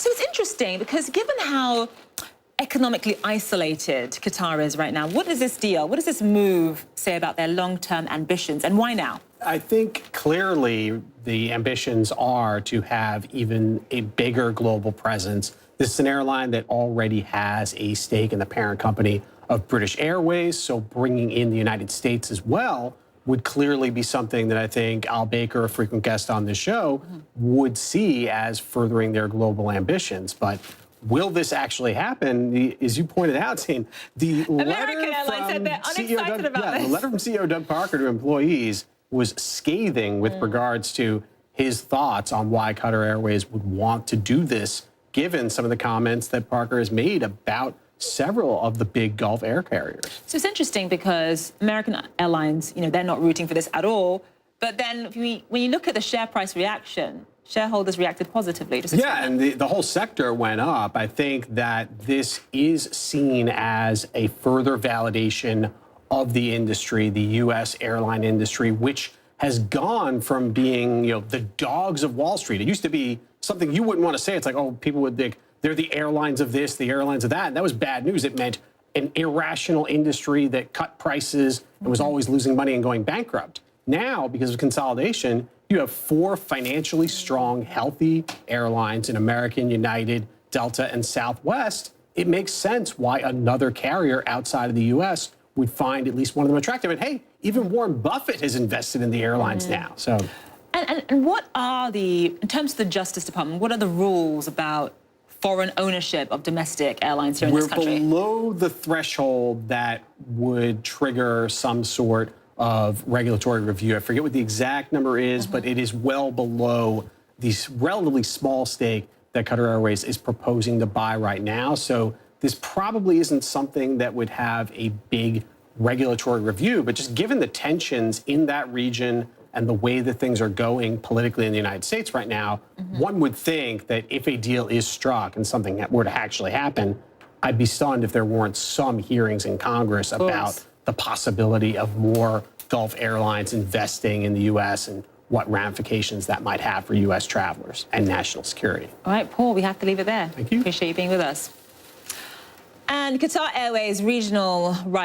So it's interesting because given how economically isolated Qatar is right now, what does this move say about their long-term ambitions, and why now? I think clearly the ambitions are to have even a bigger global presence. This is an airline that already has a stake in the parent company of British Airways, so bringing in the United States as well would clearly be something that I think Al Baker, a frequent guest on this show, would see as furthering their global ambitions. But will this actually happen? As you pointed out, Zain, the American Airlines said they're unexcited about this. The letter from CEO Doug Parker to employees was scathing with regards to his thoughts on why Qatar Airways would want to do this, given some of the comments that Parker has made about several of the big Gulf air carriers. So it's interesting because American Airlines, they're not rooting for this at all. But then when you look at the share price reaction, shareholders reacted positively. Yeah, and the whole sector went up. I think that this is seen as a further validation of the industry, the U.S. airline industry, which has gone from being, the dogs of Wall Street. It used to be something you wouldn't want to say. It's like, oh, people would think they're the airlines of this, the airlines of that. And that was bad news. It meant an irrational industry that cut prices and was always losing money and going bankrupt. Now, because of consolidation, you have 4 financially strong, healthy airlines in American, United, Delta, and Southwest. It makes sense why another carrier outside of the U.S. would find at least one of them attractive. And hey, even Warren Buffett has invested in the airlines now. So, and what are in terms of the Justice Department, what are the rules about foreign ownership of domestic airlines here in this country? We're below the threshold that would trigger some sort of regulatory review. I forget what the exact number is, but it is well below the relatively small stake that Qatar Airways is proposing to buy right now. So this probably isn't something that would have a big regulatory review, but just given the tensions in that region and the way that things are going politically in the United States right now, one would think that if a deal is struck and something that were to actually happen, I'd be stunned if there weren't some hearings in Congress about the possibility of more Gulf airlines investing in the U.S. and what ramifications that might have for U.S. travelers and national security. All right, Paul, we have to leave it there. Thank you. Appreciate you being with us. And Qatar Airways regional rival